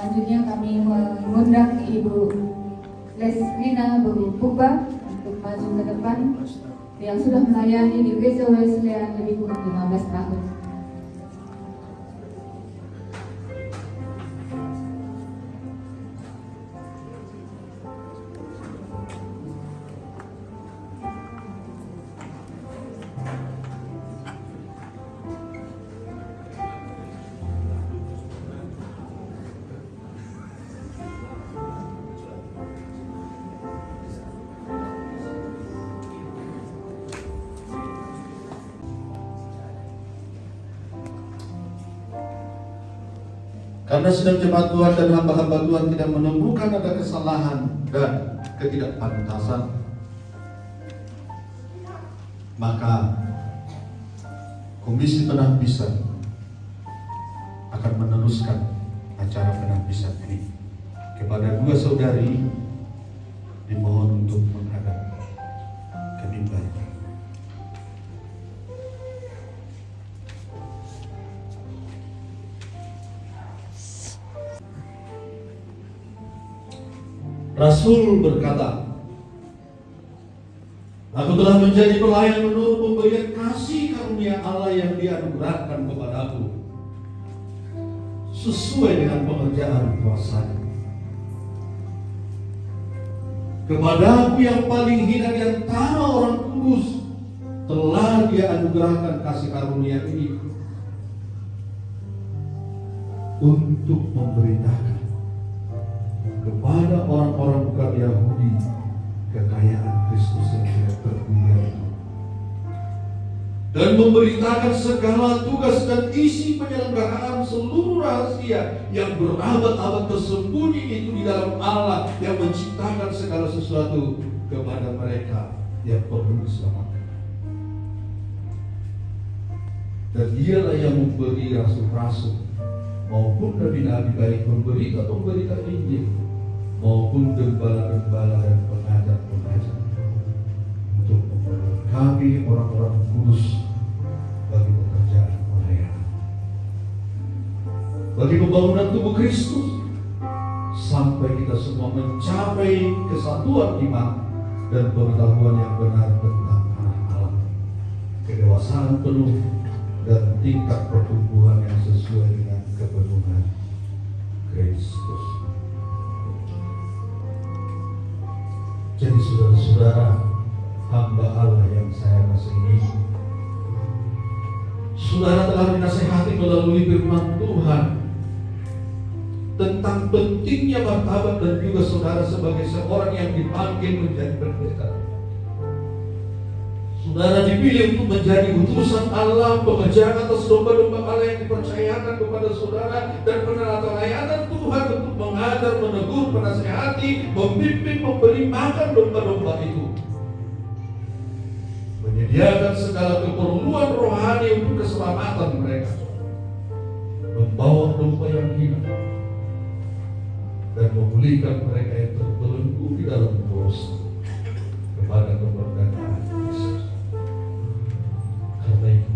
Selanjutnya kami mengundang Ibu Leslina Purba untuk maju ke depan yang sudah melayani di Gereja Wesleyan lebih kurang 15 tahun. Karena sedang jemaat Tuhan dan hamba-hamba Tuhan tidak menemukan ada kesalahan dan ketidakpantasan, maka Komisi Penahbisan akan meneruskan acara penahbisan ini. Kepada dua saudari dimohon untuk menghadap ke mimbar. Rasul berkata, "Aku telah menjadi pelayan menurut pemberian kasih karunia Allah yang dianugerahkan kepadaku, sesuai dengan pekerjaan kuasa-Nya. Kepadaku yang paling hina di antara orang kudus, telah Dia anugerahkan kasih karunia ini untuk memberitakan kepada orang-orang bukan Yahudi kekayaan Kristus yang tidak terduga itu, dan memberitakan segala tugas dan isi penyelenggaraan seluruh rahasia yang berabad-abad tersembunyi itu di dalam Allah yang menciptakan segala sesuatu kepada mereka yang perlu diselamatkan. Dan Dialah yang memberi rasul-rasul maupun nabi-nabi, baik pemberita Injil maupun gembala-gembala dan pengajar-pengajar, untuk memberkati orang-orang kudus bagi pekerjaan pelayanan, bagi pembangunan tubuh Kristus, sampai kita semua mencapai kesatuan iman dan pengetahuan yang benar tentang Anak Allah, kedewasaan penuh dan tingkat pertumbuhan yang sesuai dengan kepenuhan Kristus. Jadi saudara-saudara, hamba Allah yang saya kasihi, saudara telah dinasihati melalui firman Tuhan tentang pentingnya martabat dan juga saudara sebagai seorang yang dipanggil menjadi pendeta. Saudara dipilih untuk menjadi utusan Allah, pengejar atas domba-domba Allah yang dipercayakan kepada saudara, dan penelayanan Tuhan untuk mengajar, menegur, menasihati, membimbing, memberi makan domba-domba itu, menyediakan segala keperluan rohani untuk keselamatan mereka, membawa domba yang hina, dan memulihkan mereka yang terbelenggu di dalam dosa kepada kemerdekaan Kristus. Karena itu,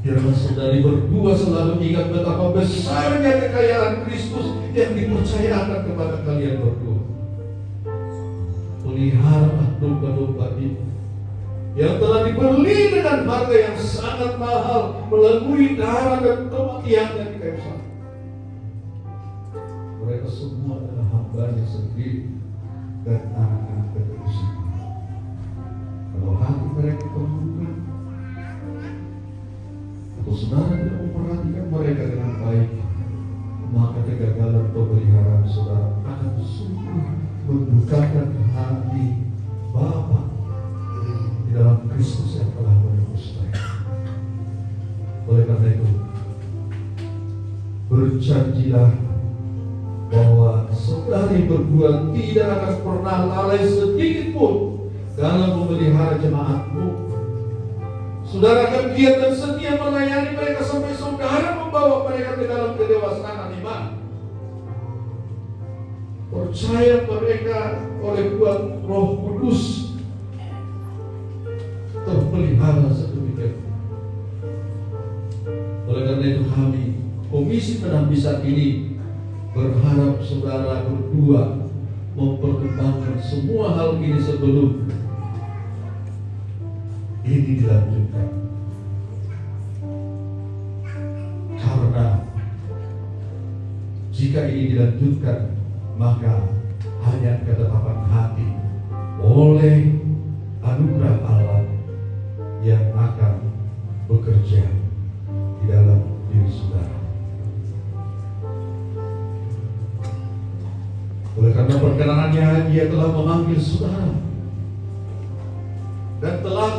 biarlah saudari berdua selalu ingat betapa besarnya kekayaan Kristus yang dipercayakan kepada kalian berdua. Peliharalah domba-domba itu yang telah dibeli dengan harga yang sangat mahal melalui darah dan kematiannya di kayu salib. Mereka semua adalah hamba-Nya sendiri dan anak-anak kekudus. Kalau hati mereka terbuka, atau saudara tidak memperhatikan mereka dengan baik, maka kegagalan pemeliharaan saudara akan sungguh membukakan hati Bapa di dalam Kristus yang telah menebus mereka. Oleh karena itu, berjanjilah bahwa saudari berdua tidak akan pernah lalai sedikit pun dalam memelihara jemaatmu. Saudara akan giat dan setia melayani mereka sampai saudara membawa mereka ke dalam kedewasaan iman. Percaya mereka oleh Tuhan Roh Kudus terpelihara sedemikian. Oleh karena itu kami Komisi Penampisan ini berharap saudara berdua mempertimbangkan semua hal ini sebelum ini dilanjutkan. Karena jika ini dilanjutkan, maka hanya ketetapan hati oleh anugerah Allah yang akan bekerja di dalam diri saudara. Oleh karena perkenanannya, Dia telah memanggil saudara dan telah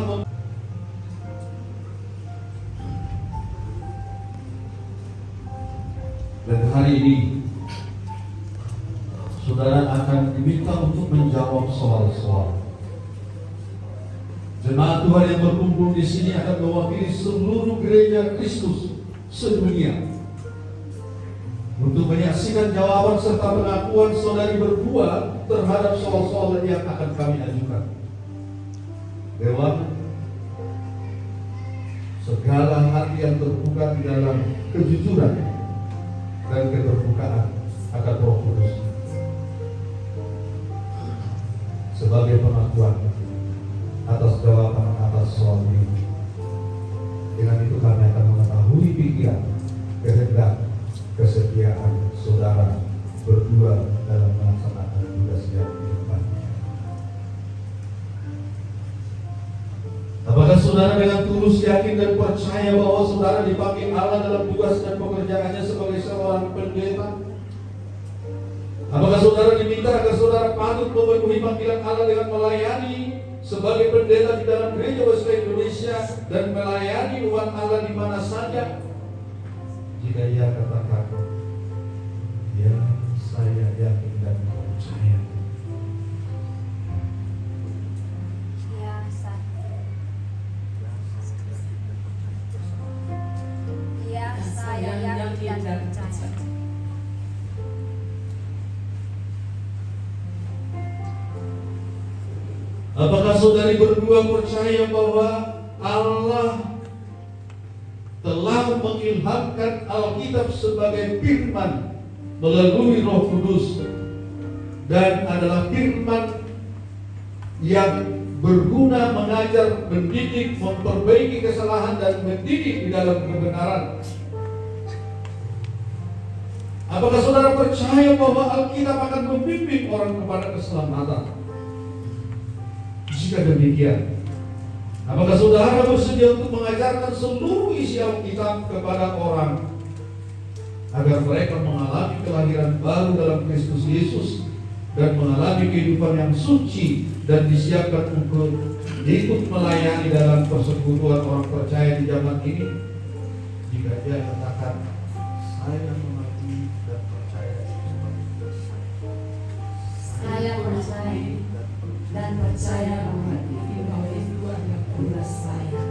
dan hari ini saudara akan diminta untuk menjawab soal-soal. Jemaat Tuhan yang berkumpul di sini akan mewakili seluruh gereja Kristus sedunia untuk menyaksikan jawaban serta pengakuan saudari berdua terhadap soal-soal yang akan kami ajukan. Dewan, segala hati yang terbuka di dalam kejujuran dan keterbukaan akan Roh Kudus sebagai pengakuan atas jawaban atas soal ini. Dengan itu kami akan mengetahui pikiran, kehendak, kesetiaan saudara berdua dalam melaksanakan tugas yang diemban. Apakah saudara dengan tulus yakin dan percaya bahwa saudara dipanggil Allah dalam tugas dan pekerjaannya sebagai seorang pendeta? Apakah saudara diminta agar saudara patut memenuhi panggilan Allah dengan melayani sebagai pendeta di dalam Gereja Wesleyan Indonesia dan melayani umat Allah di mana saja? Jika ia katakan, ya saya yakin dan percaya. Ya saya yakin dan percaya. Apakah saudari berdua percaya bahwa Allah telah mengilhamkan Alkitab sebagai firman melalui Roh Kudus dan adalah firman yang berguna mengajar, mendidik, memperbaiki kesalahan dan mendidik di dalam kebenaran? Apakah saudara percaya bahwa Alkitab akan membimbing orang kepada keselamatan? Jika demikian, apakah saudara bersedia untuk mengajarkan seluruh isi Alkitab kepada orang agar mereka mengalami kelahiran baru dalam Kristus Yesus dan mengalami kehidupan yang suci dan disiapkan untuk ikut melayani dalam persekutuan orang percaya di zaman ini? Jika dia katakan, saya mengerti dan percaya, Saya percaya dan percaya bahwa itu adalah tugas saya.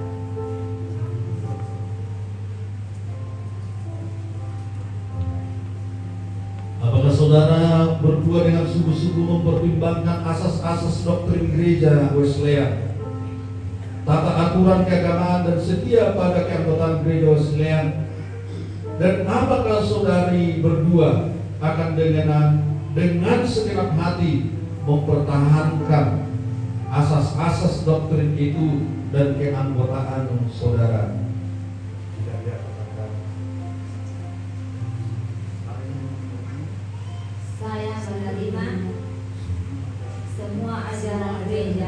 apakah saudara berdua dengan sungguh-sungguh mempertimbangkan asas-asas doktrin gereja Wesleyan, tata aturan keagamaan dan setia pada keanggotaan gereja Wesleyan? Dan apakah saudari berdua akan dengan segenap hati mempertahankan asas-asas doktrin itu dan keanggotaan saudara? Jika dia katakan, Saya menerima semua ajaran gereja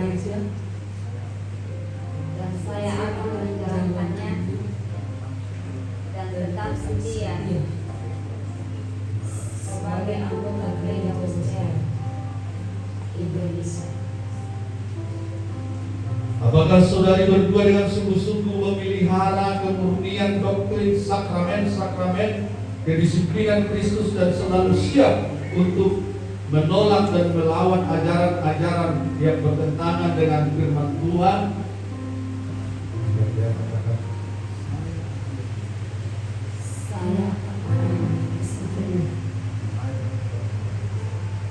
dan saya akan menjalankannya dan tetap setia sebagai anggota gereja Wesleyan Indonesia. apakah saudari berdua dengan sungguh-sungguh memelihara kemurnian doktrin sakramen-sakramen, kedisiplinan Kristus dan selalu siap untuk menolak dan melawan ajaran-ajaran yang bertentangan dengan firman Tuhan? Saya setia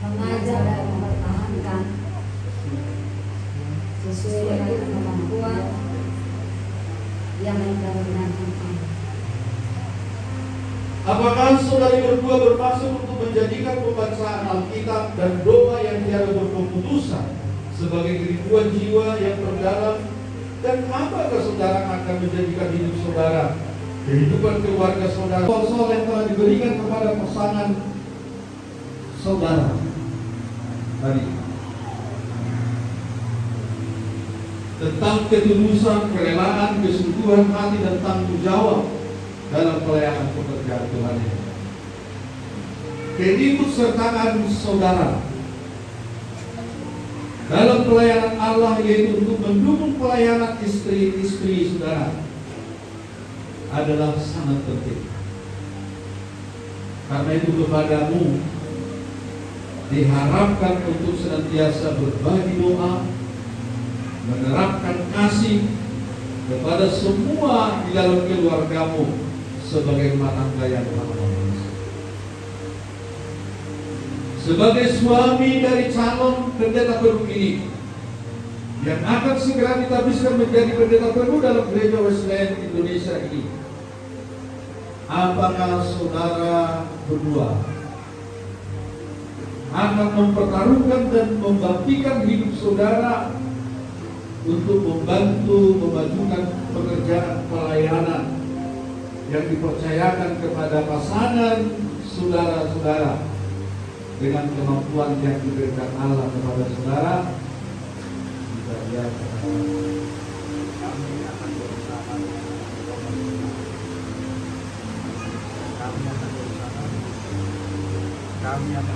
mengajar dan mempertahankan sesuai dengan kemampuan yang dikarenakan Allah. Apakah saudari berdua bermaksud untuk menjadikan pembacaan Alkitab dan doa yang tiada berkeputusan sebagai kerinduan jiwa yang terdalam? Dan apakah saudara akan menjadikan hidup saudara, kehidupan keluarga saudara, soal yang telah diberikan kepada pasangan saudara tadi, tentang ketulusan, kerelaan, kesungguhan hati dan tanggung jawab dalam pelayanan pekerjaan Tuhan ini. Keikutsertaan saudara dalam pelayanan Allah, yaitu untuk mendukung pelayanan istri-istri saudara, adalah sangat penting. Karena itu kepadamu diharapkan untuk senantiasa berbagi doa, menerapkan kasih kepada semua di dalam keluargamu sebagaimana yang Tuhan maksud. Sebagai suami dari calon pendeta baru ini yang akan segera ditabiskan menjadi pendeta baru dalam Gereja Wesleyan Indonesia ini, apakah saudara berdua akan mempertaruhkan dan membaktikan hidup saudara untuk membantu memajukan pekerjaan pelayanan yang dipercayakan kepada pasangan saudara-saudara dengan kemampuan yang diberikan Allah kepada saudara? Kita lihat, kami akan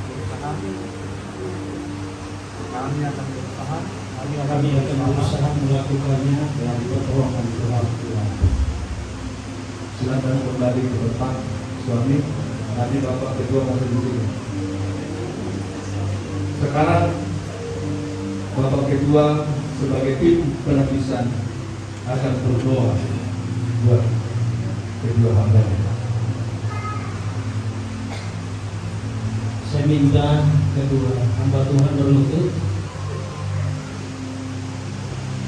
berusaha melakukannya dengan pertolongan Tuhan. silakan kembali ke depan suami. Nanti bapak kedua masih di sini. Sekarang bapak kedua sebagai tim penapisan akan berdoa buat kedua hamba. Saya minta kedua hamba Tuhan berlutut.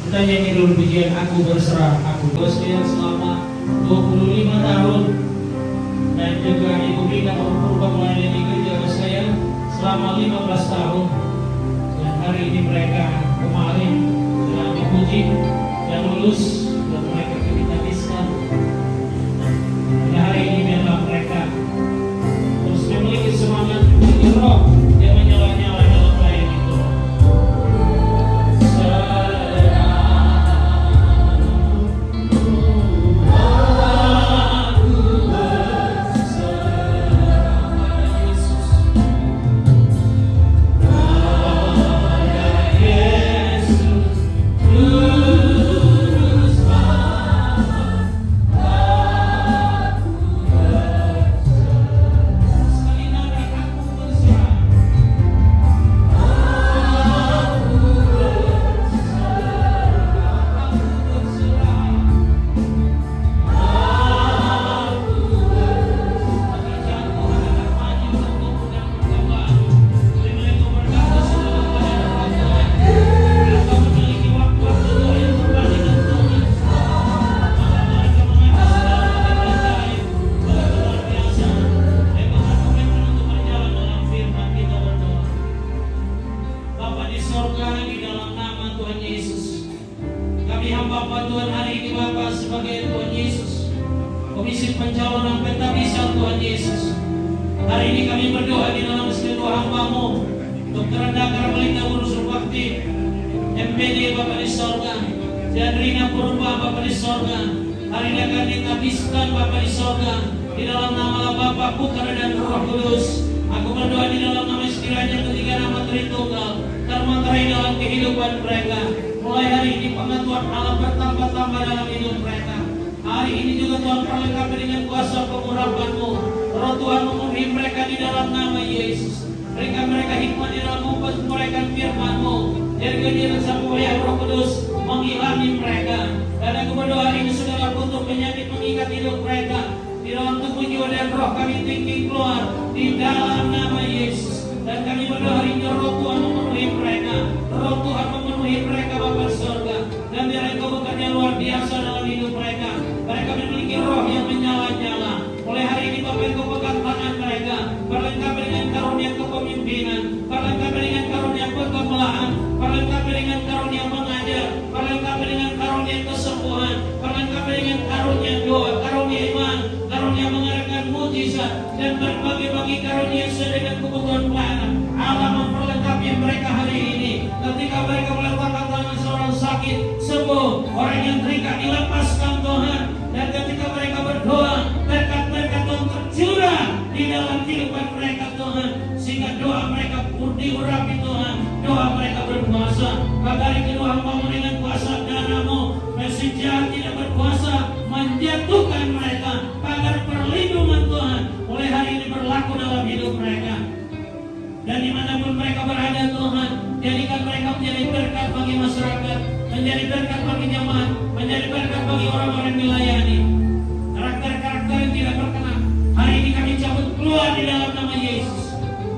Kita nyanyi dulu pujian Aku Berserah. Aku bersedia selama 25 tahun dan juga Ibu Rina Purba melayani gereja Wesleyan selama 15 tahun. Dan hari ini mereka kemarin telah dipuji dan lulus dan mereka ditabiskan. Dan hari ini memang mereka terus memiliki semangat, memiliki roh yang menyala-nyala dalam pelayanan itu. Mereka memiliki roh yang menyala-nyala. Mulai hari ini Bapak Ibu ketika dilepaskan Tuhan, dan ketika mereka berdoa, berkat-berkat Tuhan tercurah di dalam kehidupan mereka Tuhan, sehingga doa mereka diurapi Tuhan, doa mereka berkuasa. Maka hari kedua hamba-Mu dengan kuasa darah-Mu, mesin jahat tidak berkuasa menjatuhkan mereka, agar perlindungan Tuhan mulai hari ini berlaku dalam hidup mereka. Dan dimanapun mereka berada Tuhan, jadikan mereka menjadi berkat bagi masyarakat, menjadi berkat bagi jemaat, menjadi berkat bagi orang-orang yang dilayani. Karakter-karakter yang tidak berkenan, hari ini kami cabut keluar di dalam nama Yesus.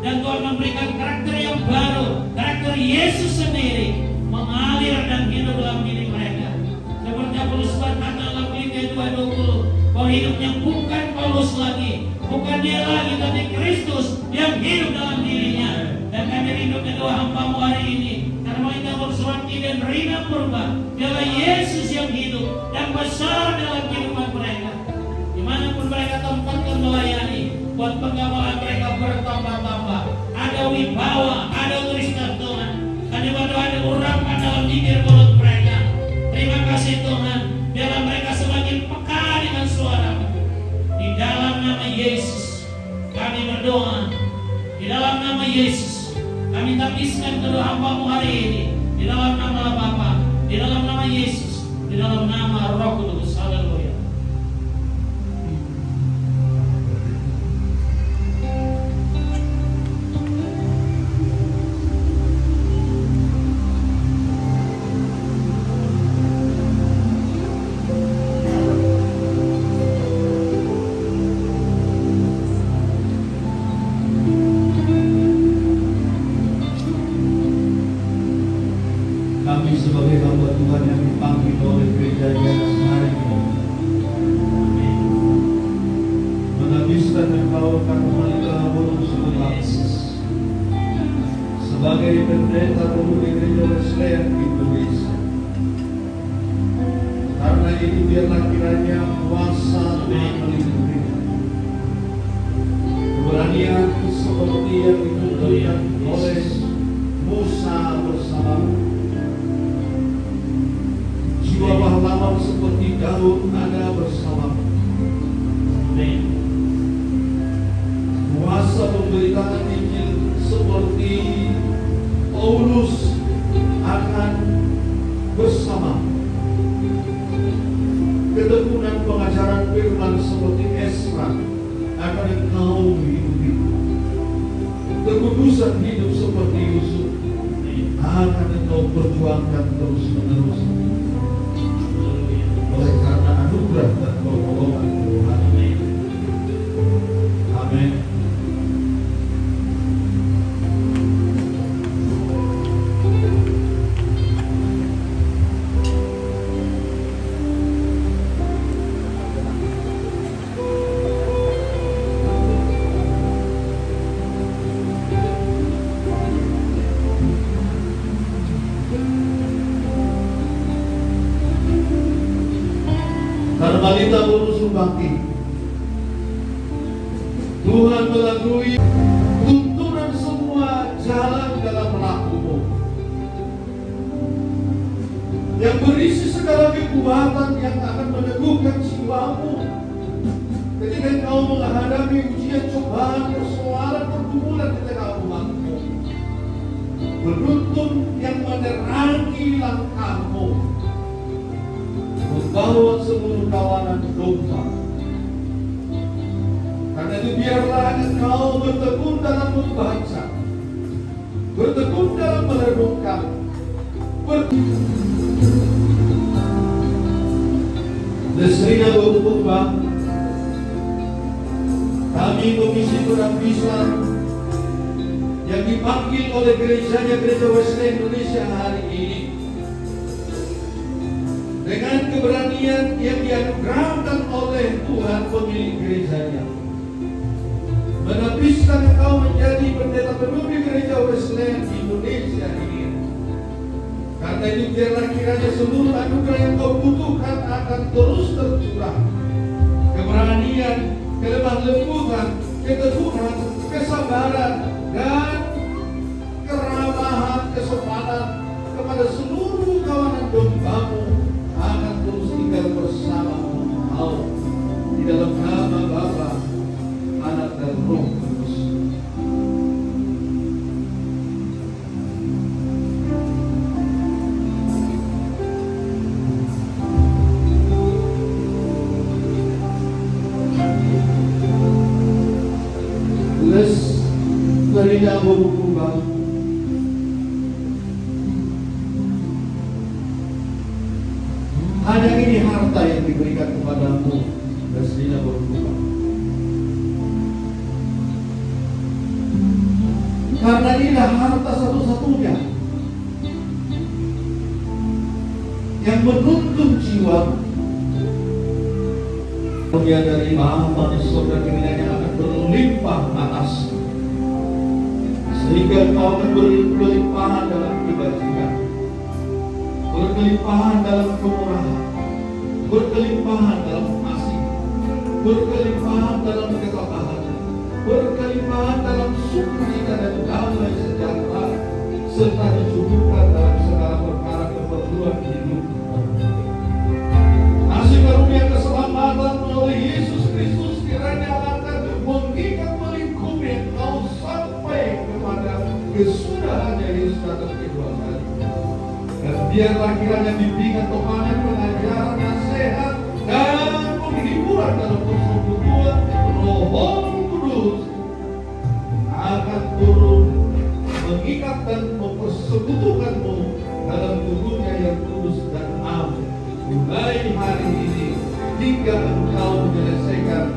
Dan Tuhan memberikan karakter yang baru, karakter Yesus sendiri mengalir dan hidup dalam diri mereka. Seperti Paulus berkata dalam Filipi 2:20, bahwa hidupnya bukan Paulus lagi, bukan dia lagi, tapi Kristus yang hidup dalam dirinya. Dan kami rindu kedua hamba-Mu hari ini, karena kita bersuara dan Rina Purba, biarlah Yesus yang hidup dan besar dalam kehidupan mereka. Dimanapun mereka tempatkan melayani, buat penggabalan mereka bertambah-tambah. Ada wibawa, ada tulisan Tuhan. Kami berdoa diurangkan dalam bibir mulut mereka. Terima kasih Tuhan, biarlah mereka semakin peka dengan suara-Mu. Di dalam nama Yesus kami berdoa. Di dalam nama Yesus kami tapiskan kedua hamba-Mu hari ini. Di dalam nama Bapa, di dalam nama Yesus, di dalam nama Roh Kudus. Haleluya. Kami sebagai hamba Tuhan yang dipanggil oleh gerejanya hari ini menghabiskan Engkau Karmelita Bonus Berlapsis sebagai pendeta pemuda Gereja Wesleyan Indonesia. Karena ini biarlah kiranya kuasa Tuhan melindungi, keberanian seperti yang ditunjukkan oleh Musa bersamamu, jiwa pahlawan seperti Daud ada bersamamu. Kuasa pemberitaan Injil seperti Paulus akan bersama. Ketekunan pengajaran firman seperti Esra akan Engkau hidupi. Kekudusan hidup seperti Yusuf akan Engkau perjuangkan terus menerus. Oleh karena anugerah dan pertolongan Tuhan. Amin. Karmelita Bonus Bakti, Tuhan melalui tuntunan semua jalan dalam laku-Mu yang berisi segala kekuatan yang akan meneguhkan jiwa-Mu ketika Engkau menghadapi ujian, cobaan, persoalan, pergumulan di tengah umat-Mu. Penuntun yang menerangi langkah-Mu, membawa seluruh kawanan domba. Karena itu biarlah Engkau bertekun dalam membaca, bertekun dalam merenungkan, Lesrina Purba, kami komisi pengabdian yang dipanggil oleh gerejanya Gereja Wesleyan Indonesia hari ini, dengan keberanian yang dianugerahkan oleh Tuhan pemilik gerejanya, menepiskan Engkau menjadi pendeta penuh Gereja Wesleyan Indonesia ini. Karena itu biarlah kiranya seluruh anugerah yang Kau butuhkan akan terus tercurah. Keberanian, kelemah lembutan, keteguhan, kesabaran, dan keramahan, kesopanan kepada seluruh kawanan domba-Mu akan terus tidak berubah. Hanya ini harta yang diberikan kepadamu dan tidak berubah. Karena inilah harta satu-satunya yang menuntun jiwa. Kemudian dari Bapa di surga kiranya akan berlimpah atas, sehingga kau akan berlimpahan dalam kebajikan, berkelimpahan dalam kemurahan, berkelimpahan dalam kasih, berkelimpahan dalam ketaatan, berkelimpahan dalam sukacita dan damai sejahtera, serta dicukupkan dalam segala perkara keperluan hidup. Kasih karunia keselamatan oleh Yesus Kristus kiranya akan mengikat melingkupi engkau sampai kepada kesudahannya Yesus datang kedua kali. Dan biarlah kiranya bimbingan Tuhan, pengajaran nasihat dan penghiburan dalam persekutuan Roh Kudus akan turun mengikat dan mempersekutukanmu dalam tubuhnya yang kudus dan amin. Mulai hari ini hingga engkau menyelesaikan